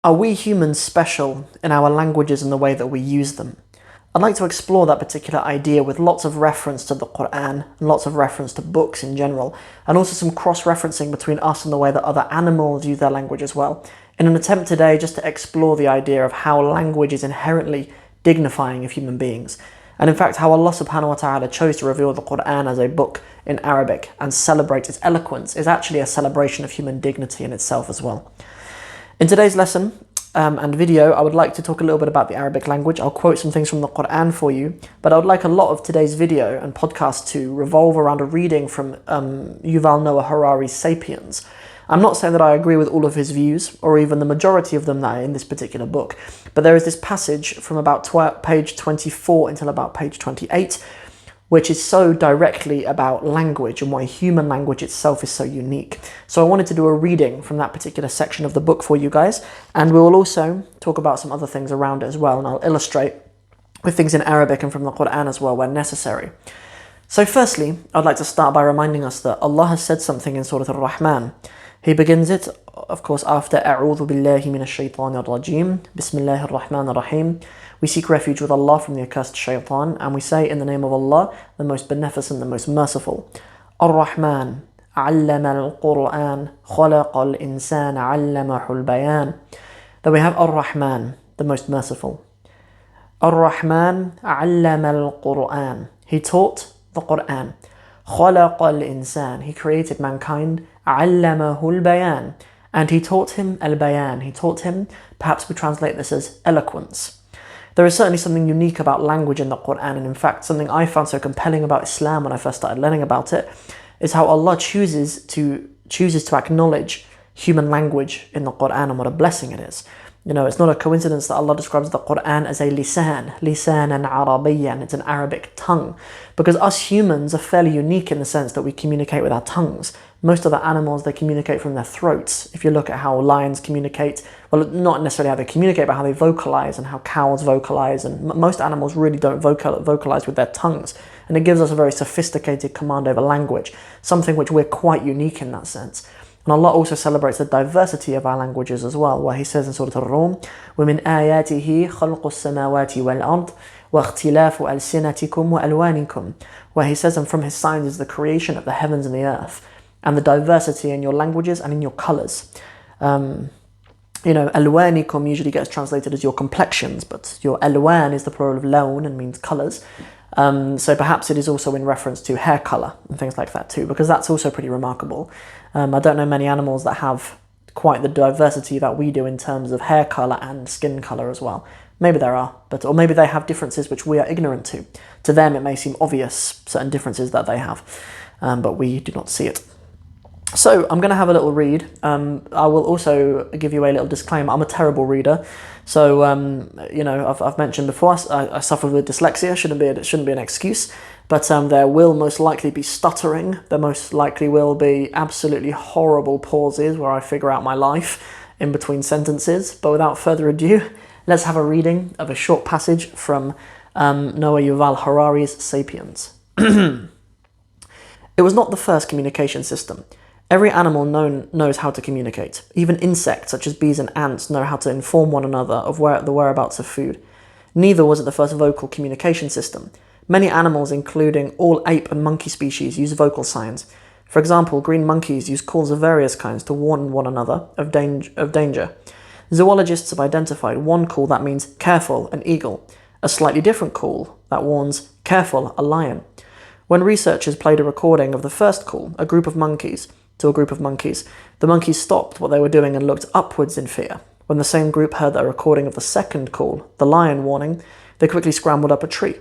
Are we humans special in our languages and the way that we use them? I'd like to explore that particular idea with lots of reference to the Qur'an and lots of reference to books in general, and also some cross-referencing between us and the way that other animals use their language as well, in an attempt today just to explore the idea of how language is inherently dignifying of human beings, and in fact how Allah subhanahu wa ta'ala chose to reveal the Qur'an as a book in Arabic and celebrate its eloquence is actually a celebration of human dignity in itself as well. In today's lesson and video, I would like to talk a little bit about the Arabic language. I'll quote some things from the Qur'an for you, but I would like a lot of today's video and podcast to revolve around a reading from Yuval Noah Harari's Sapiens. I'm not saying that I agree with all of his views, or even the majority of them that are in this particular book, but there is this passage from about page 24 until about page 28, which is so directly about language and why human language itself is so unique. So I wanted to do a reading from that particular section of the book for you guys, and we will also talk about some other things around it as well, and I'll illustrate with things in Arabic and from the Qur'an as well when necessary. So firstly, I'd like to start by reminding us that Allah has said something in Surah Al-Rahman. He begins it, of course, after أعوذ بالله من الشيطان الرجيم بسم الله الرحمن الرحيم. We seek refuge with Allah from the accursed shaitan, and we say in the name of Allah, the most beneficent, the most merciful. Ar-Rahman, علم القرآن, خلق الإنسان, علمه البيان. Then we have Ar-Rahman, the most merciful. Ar-Rahman, علم القرآن. He taught the Qur'an. خلق الإنسان. He created mankind. علمه البيان. And he taught him al-bayan. He taught him, perhaps we translate this as eloquence. There is certainly something unique about language in the Qur'an, and in fact something I found so compelling about Islam when I first started learning about it is how Allah chooses to acknowledge human language in the Qur'an and what a blessing it is. You know, it's not a coincidence that Allah describes the Qur'an as a lisan and Arabiyyan. It's an Arabic tongue, because us humans are fairly unique in the sense that we communicate with our tongues. Most other animals, they communicate from their throats. If you look at how lions communicate, well, not necessarily how they communicate, but how they vocalize and how cows vocalize, and most animals really don't vocalize with their tongues, and it gives us a very sophisticated command over language, something which we're quite unique in that sense. And Allah also celebrates the diversity of our languages as well, where He says in Surah Al-Rum, وَمِنْ آيَاتِهِ خَلْقُ السَّمَاوَاتِ وَالْأَرْضِ وَاخْتِلَافُ أَلْسِنَتِكُمْ وَأَلْوَانِكُمْ, where He says, and from His signs is the creation of the heavens and the earth, and the diversity in your languages and in your colours. You know, alwanikum usually gets translated as your complexions, but your alwan is the plural of lawn and means colours. So perhaps it is also in reference to hair colour and things like that too, because that's also pretty remarkable. I don't know many animals that have quite the diversity that we do in terms of hair colour and skin colour as well. Maybe there are, or maybe they have differences which we are ignorant to. To them it may seem obvious, certain differences that they have, but we do not see it. So I'm going to have a little read. I will also give you a little disclaimer. I'm a terrible reader. So, you know, I've mentioned before, I suffer with dyslexia. It shouldn't be an excuse. But there will most likely be stuttering. There most likely will be absolutely horrible pauses where I figure out my life in between sentences. But without further ado, let's have a reading of a short passage from Noah Yuval Harari's Sapiens. It was not the first communication system. Every animal knows how to communicate. Even insects, such as bees and ants, know how to inform one another of the whereabouts of food. Neither was it the first vocal communication system. Many animals, including all ape and monkey species, use vocal signs. For example, green monkeys use calls of various kinds to warn one another of danger. Zoologists have identified one call that means careful, an eagle, a slightly different call that warns careful, a lion. When researchers played a recording of the first call, to a group of monkeys, the monkeys stopped what they were doing and looked upwards in fear. When the same group heard a recording of the second call, the lion warning, they quickly scrambled up a tree.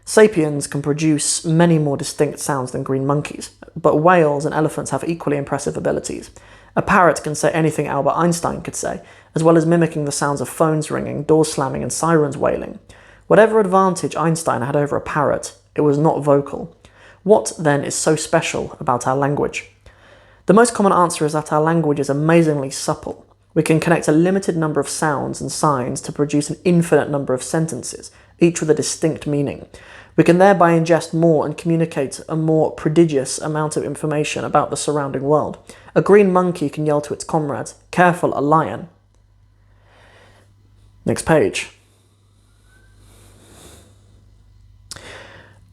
Sapiens can produce many more distinct sounds than green monkeys, but whales and elephants have equally impressive abilities. A parrot can say anything Albert Einstein could say, as well as mimicking the sounds of phones ringing, doors slamming, and sirens wailing. Whatever advantage Einstein had over a parrot, it was not vocal. What, then, is so special about our language? The most common answer is that our language is amazingly supple. We can connect a limited number of sounds and signs to produce an infinite number of sentences, each with a distinct meaning. We can thereby ingest more and communicate a more prodigious amount of information about the surrounding world. A green monkey can yell to its comrades, "Careful, a lion." Next page.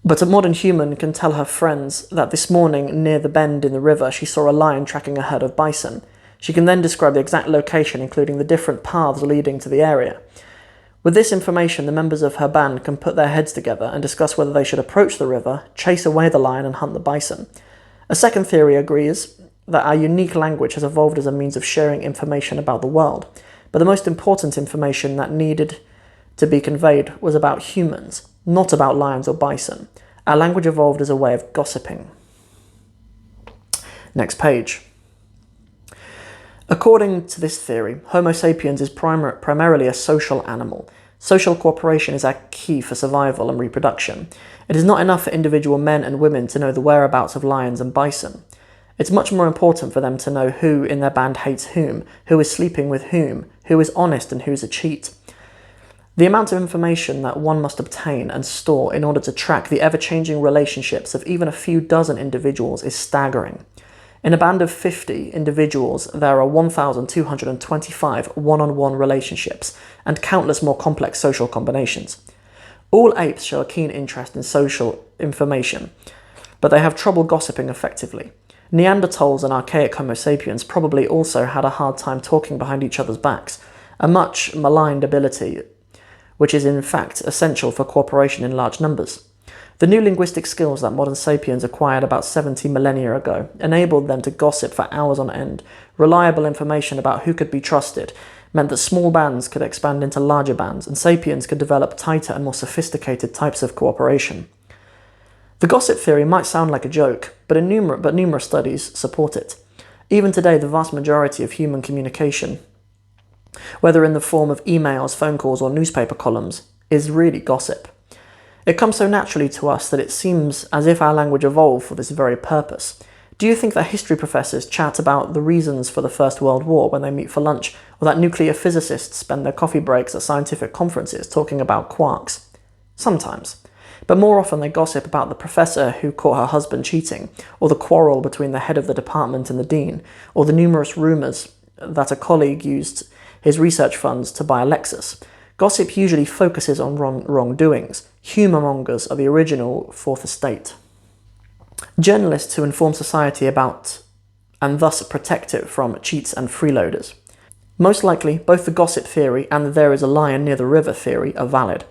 But a modern human can tell her friends that this morning near the bend in the river she saw a lion tracking a herd of bison. She can then describe the exact location, including the different paths leading to the area. With this information, the members of her band can put their heads together and discuss whether they should approach the river, chase away the lion, and hunt the bison. A second theory agrees that our unique language has evolved as a means of sharing information about the world, but the most important information that needed to be conveyed was about humans, not about lions or bison. Our language evolved as a way of gossiping. Next page. According to this theory, Homo sapiens is primarily a social animal. Social cooperation is our key for survival and reproduction. It is not enough for individual men and women to know the whereabouts of lions and bison. It's much more important for them to know who in their band hates whom, who is sleeping with whom, who is honest and who's a cheat. The amount of information that one must obtain and store in order to track the ever-changing relationships of even a few dozen individuals is staggering. In a band of 50 individuals, there are 1,225 one-on-one relationships and countless more complex social combinations. All apes show a keen interest in social information, but they have trouble gossiping effectively. Neanderthals and archaic Homo sapiens probably also had a hard time talking behind each other's backs, a much maligned ability which is in fact essential for cooperation in large numbers. The new linguistic skills that modern sapiens acquired about 70 millennia ago enabled them to gossip for hours on end. Reliable information about who could be trusted meant that small bands could expand into larger bands, and sapiens could develop tighter and more sophisticated types of cooperation. The gossip theory might sound like a joke, but numerous studies support it. Even today, the vast majority of human communication, whether in the form of emails, phone calls, or newspaper columns, is really gossip. It comes so naturally to us that it seems as if our language evolved for this very purpose. Do you think that history professors chat about the reasons for the First World War when they meet for lunch, or that nuclear physicists spend their coffee breaks at scientific conferences talking about quarks? Sometimes. But more often they gossip about the professor who caught her husband cheating, or the quarrel between the head of the department and the dean, or the numerous rumours that a colleague used his research funds to buy a Lexus. Gossip usually focuses on wrongdoings. Humour mongers are the original fourth estate. Journalists who inform society about and thus protect it from cheats and freeloaders. Most likely, both the gossip theory and the there is a lion near the river theory are valid.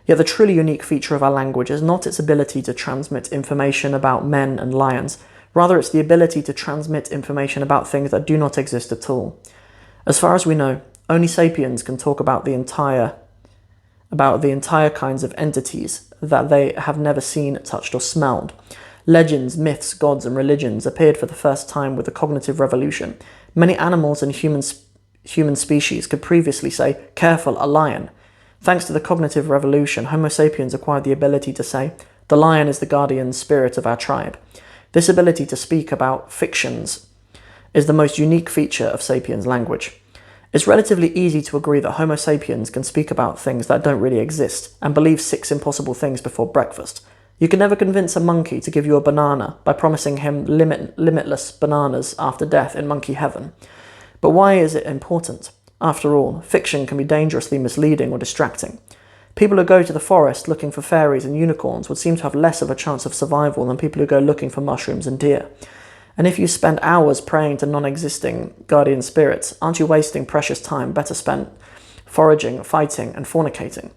Yet the truly unique feature of our language is not its ability to transmit information about men and lions, rather it's the ability to transmit information about things that do not exist at all. As far as we know, only sapiens can talk about the entire kinds of entities that they have never seen, touched, or smelled. Legends, myths, gods, and religions appeared for the first time with the cognitive revolution. Many animals and human species could previously say, "Careful, a lion." Thanks to the cognitive revolution, Homo sapiens acquired the ability to say, "The lion is the guardian spirit of our tribe." This ability to speak about fictions is the most unique feature of sapiens language. It's relatively easy to agree that Homo sapiens can speak about things that don't really exist and believe 6 impossible things before breakfast. You can never convince a monkey to give you a banana by promising him limitless bananas after death in monkey heaven. But why is it important? After all, fiction can be dangerously misleading or distracting. People who go to the forest looking for fairies and unicorns would seem to have less of a chance of survival than people who go looking for mushrooms and deer. And if you spend hours praying to non-existing guardian spirits, aren't you wasting precious time better spent foraging, fighting, and fornicating?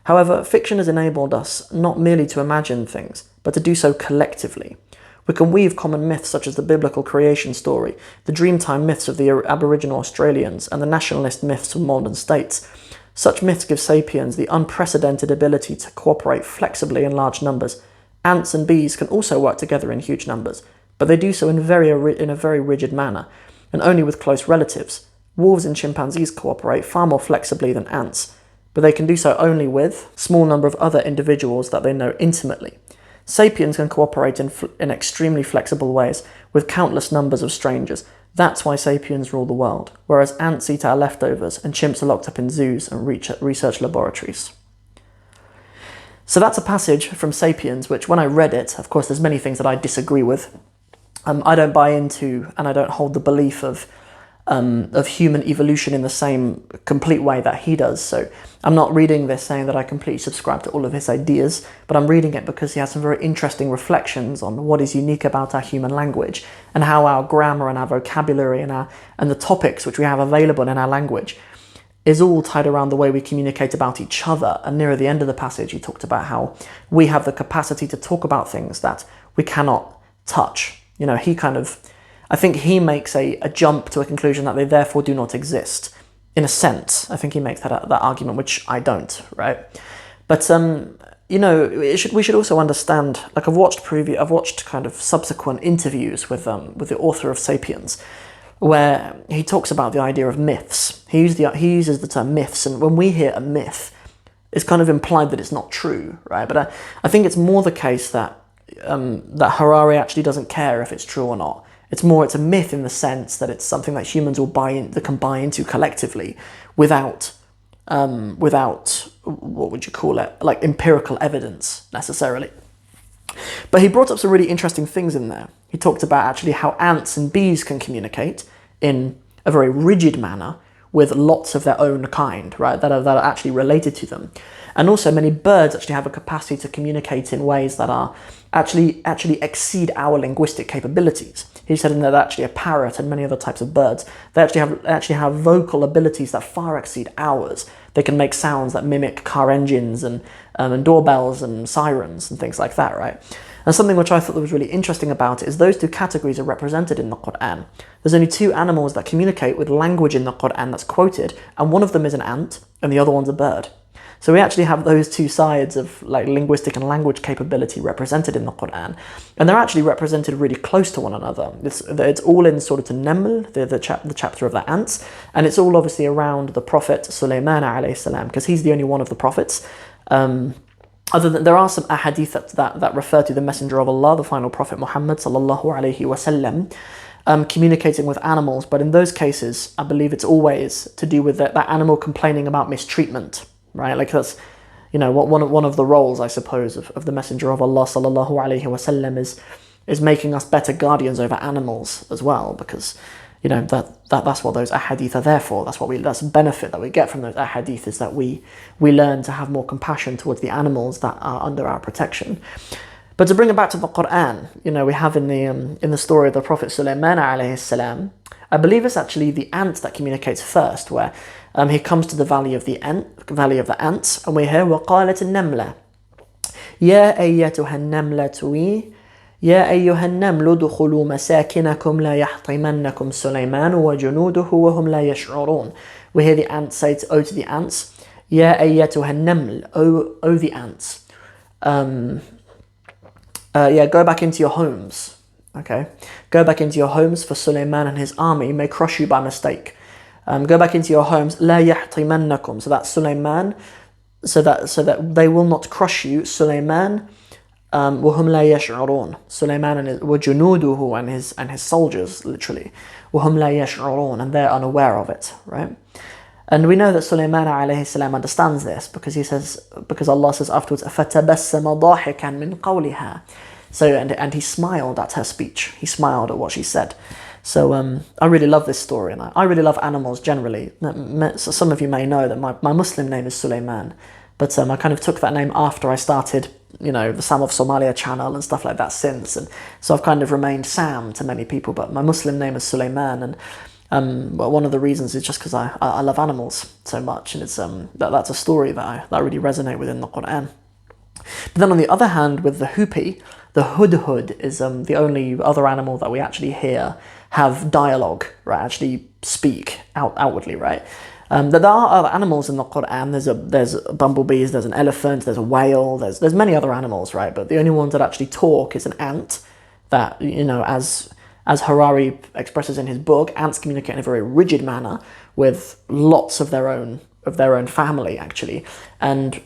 However, fiction has enabled us not merely to imagine things, but to do so collectively. We can weave common myths such as the biblical creation story, the dreamtime myths of the Aboriginal Australians, and the nationalist myths of modern states. Such myths give sapiens the unprecedented ability to cooperate flexibly in large numbers. Ants and bees can also work together in huge numbers, but they do so in a very rigid manner, and only with close relatives. Wolves and chimpanzees cooperate far more flexibly than ants, but they can do so only with a small number of other individuals that they know intimately. Sapiens can cooperate in extremely flexible ways with countless numbers of strangers. That's why sapiens rule the world, whereas ants eat our leftovers and chimps are locked up in zoos and research laboratories. So that's a passage from Sapiens, which when I read it, of course there's many things that I disagree with. I don't buy into and I don't hold the belief of of human evolution in the same complete way that he does. So I'm not reading this saying that I completely subscribe to all of his ideas, but I'm reading it because he has some very interesting reflections on what is unique about our human language and how our grammar and our vocabulary and the topics which we have available in our language is all tied around the way we communicate about each other. And near the end of the passage, he talked about how we have the capacity to talk about things that we cannot touch. You know, I think he makes a jump to a conclusion that they therefore do not exist. In a sense, I think he makes that argument, which I don't, right? But you know, we should also understand. Like I've watched kind of subsequent interviews with the author of *Sapiens*, where he talks about the idea of myths. He uses the term myths, and when we hear a myth, it's kind of implied that it's not true, right? But I think it's more the case that Harari actually doesn't care if it's true or not. It's a myth in the sense that it's something that humans will can buy into collectively without what would you call it, like empirical evidence necessarily. But he brought up some really interesting things in there. He talked about actually how ants and bees can communicate in a very rigid manner with lots of their own kind, right, that are actually related to them. And also many birds actually have a capacity to communicate in ways that are actually exceed our linguistic capabilities. He said in there that actually a parrot and many other types of birds, they actually have vocal abilities that far exceed ours. They can make sounds that mimic car engines and doorbells and sirens and things like that, right? And something which I thought that was really interesting about it is those two categories are represented in the Qur'an. There's only two animals that communicate with language in the Qur'an that's quoted, and one of them is an ant and the other one's a bird. So we actually have those two sides of like linguistic and language capability represented in the Qur'an, and they're actually represented really close to one another. It's all in Surah An-Naml, the chapter of the ants, and it's all obviously around the Prophet Sulaiman alayhi salam, because he's the only one of the prophets. Other than there are some ahadith that refer to the Messenger of Allah, the final Prophet Muhammad sallallahu alaihi wasallam, communicating with animals, but in those cases, I believe it's always to do with that animal complaining about mistreatment. Right, like that's, you know, what one of the roles, I suppose, of the Messenger of Allah sallallahu alaihi wasallam is making us better guardians over animals as well, because, you know, that's what those ahadith are there for. That's a benefit that we get from those ahadith, is that we learn to have more compassion towards the animals that are under our protection. But to bring it back to the Qur'an, you know, we have in the story of the Prophet Sulaiman alayhi salam, I believe it's actually the ant that communicates first, where he comes to the valley of the ants, and we hear وَقَالَتِ النَّمْلَةِ يَا أَيَّتُهَا النَّمْلَةُ يَا أَيُّهَا النَّمْلُ ادْخُلُوا مَسَاكِنَكُمْ لَا يَحْطِمَنَّكُمْ سُلَيْمَانُ وَجُنُودُهُ وَهُمْ لَا يَشْعُرُونَ. We hear the ants say to the ants, يَا أَيَّتُهَا النَّمْلُ, O the ants. Go back into your homes. Okay, go back into your homes, for Sulaiman and his army may crush you by mistake. Go back into your homes. La yahtimannakum. So that's Sulaiman. So that they will not crush you. Sulaiman, wahum la yash'urun. Sulaiman and wajunuduhu and his soldiers, literally. Wahum la yash'urun, and they're unaware of it, right? And we know that Sulaiman alayhi salam understands this, because Allah says afterwards, فَتَبَسَّمَ ضَاحِكًا مِنْ قَوْلِهَا. So and he smiled at her speech. He smiled at what she said. So I really love this story, and I really love animals generally. So some of you may know that my Muslim name is Sulaiman, but I kind of took that name after I started, you know, the Sam of Somalia channel and stuff like that since, and so I've kind of remained Sam to many people, but my Muslim name is Sulaiman, and well, one of the reasons is just because I love animals so much, and it's that's a story that I really resonate with in the Qur'an. But then on the other hand, with the hoopie, the hudhud is the only other animal that we actually hear have dialogue, right? Actually speak outwardly, right? There are other animals in the Qur'an. There's bumblebees, there's an elephant, there's a whale, there's many other animals, right? But the only ones that actually talk is an ant. That, you know, as Harari expresses in his book, ants communicate in a very rigid manner with lots of their own family, actually, and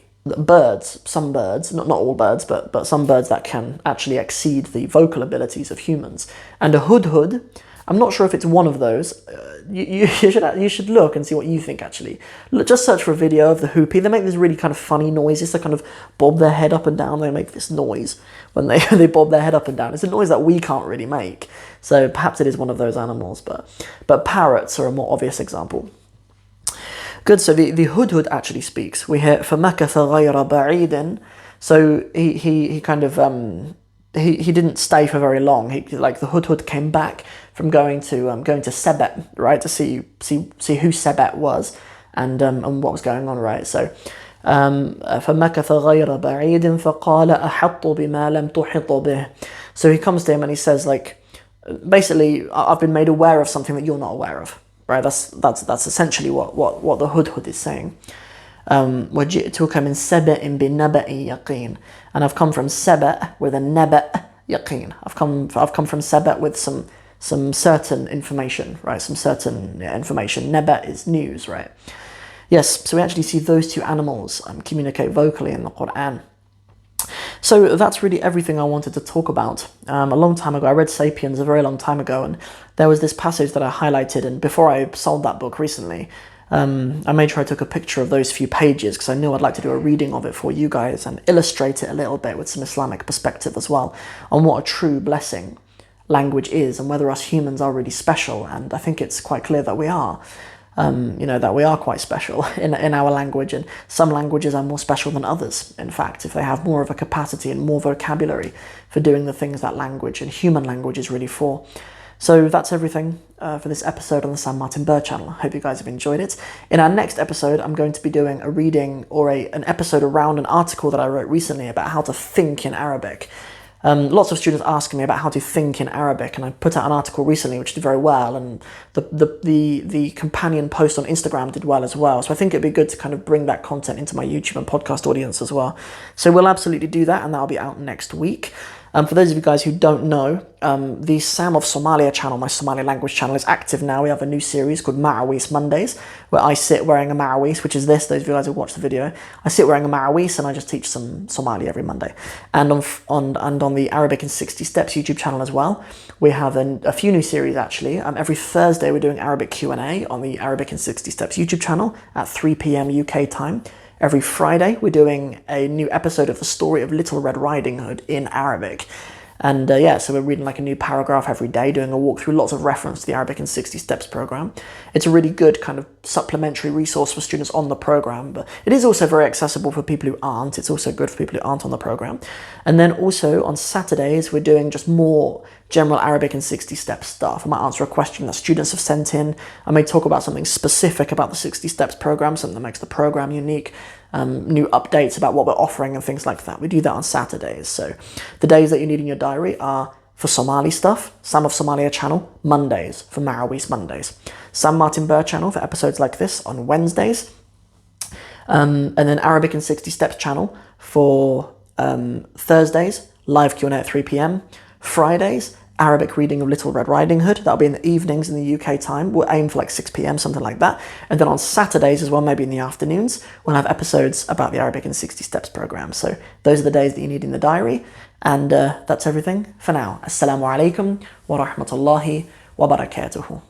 some birds, not all birds, but some birds that can actually exceed the vocal abilities of humans. And a hudhud, I'm not sure if it's one of those. You should look and see what you think, actually. Just search for a video of the hoopie. They make this really kind of funny noises. They kind of bob their head up and down. They make this noise when they, they bob their head up and down. It's a noise that we can't really make. So perhaps it is one of those animals, but parrots are a more obvious example. Good, so the hudhud actually speaks. We hear فَمَكَثَ غَيْرَ بَعِيدٍ. So he kind of he didn't stay for very long. Like the hudhud came back from going to Sebet, right, to see who Sebet was and what was going on, right? So فَمَكَثَ غَيْرَ بَعِيدٍ فَقَالَ أَحَطُّ بِمَا لَمْ تُحِطَ بِهِ. So he comes to him and he says, like, basically, I've been made aware of something that you're not aware of, right? That's essentially what the hudhud is saying. وَجِئْتُكَ مِنْ سَبَإٍ بِنَبَإٍ يَقِينٍ. And I've come from Sebet with a naba' yaqeen. I've come from Sebet with some certain information, right? Some certain information. Naba' is news, right? Yes, so we actually see those two animals communicate vocally in the Qur'an. So that's really everything I wanted to talk about. A long time ago, I read Sapiens a very long time ago, and there was this passage that I highlighted, and before I sold that book recently, I made sure I took a picture of those few pages because I knew I'd like to do a reading of it for you guys and illustrate it a little bit with some Islamic perspective as well on what a true blessing language is and whether us humans are really special. And I think it's quite clear that we are. That we are quite special in our language, and some languages are more special than others, in fact, if they have more of a capacity and more vocabulary for doing the things that language and human language is really for. So that's everything for this episode on the Sam Martin Burr Channel. I hope you guys have enjoyed it. In our next episode, I'm going to be doing a reading or an episode around an article that I wrote recently about how to think in Arabic. Lots of students asking me about how to think in Arabic, and I put out an article recently which did very well, and the companion post on Instagram did well as well. So I think it'd be good to kind of bring that content into my YouTube and podcast audience as well. So we'll absolutely do that, and that'll be out next week. For those of you guys who don't know, the Sam of Somalia channel, my Somali language channel, is active now. We have a new series called Ma'awis Mondays, where I sit wearing a ma'awis, which is this, those of you guys who watch the video. I sit wearing a ma'awis and I just teach some Somali every Monday. And on the Arabic in 60 Steps YouTube channel as well, we have a few new series actually. Every Thursday we're doing Arabic Q&A on the Arabic in 60 Steps YouTube channel at 3 p.m. UK time. Every Friday, we're doing a new episode of the story of Little Red Riding Hood in Arabic. And so we're reading like a new paragraph every day, doing a walkthrough, lots of reference to the Arabic in 60 Steps program. It's a really good kind of supplementary resource for students on the program, but it is also very accessible for people who aren't. It's also good for people who aren't on the program. And then also on Saturdays, we're doing just more general Arabic in 60 Steps stuff. I might answer a question that students have sent in. I may talk about something specific about the 60 Steps program, something that makes the program unique, new updates about what we're offering and things like that. We do that on Saturdays. So the days that you need in your diary are for Somali Stuff, Sam of Somalia channel, Mondays, for Ma'awis Mondays. Sam Martin Burr Channel for episodes like this on Wednesdays. And then Arabic in 60 Steps channel for Thursdays, live Q&A at 3 p.m. Fridays, Arabic reading of Little Red Riding Hood. That'll be in the evenings in the UK time. We'll aim for like 6 p.m, something like that. And then on Saturdays as well, maybe in the afternoons, we'll have episodes about the Arabic in 60 Steps program. So those are the days that you need in the diary. And that's everything for now. Assalamu alaikum wa rahmatullahi wa barakatuhu.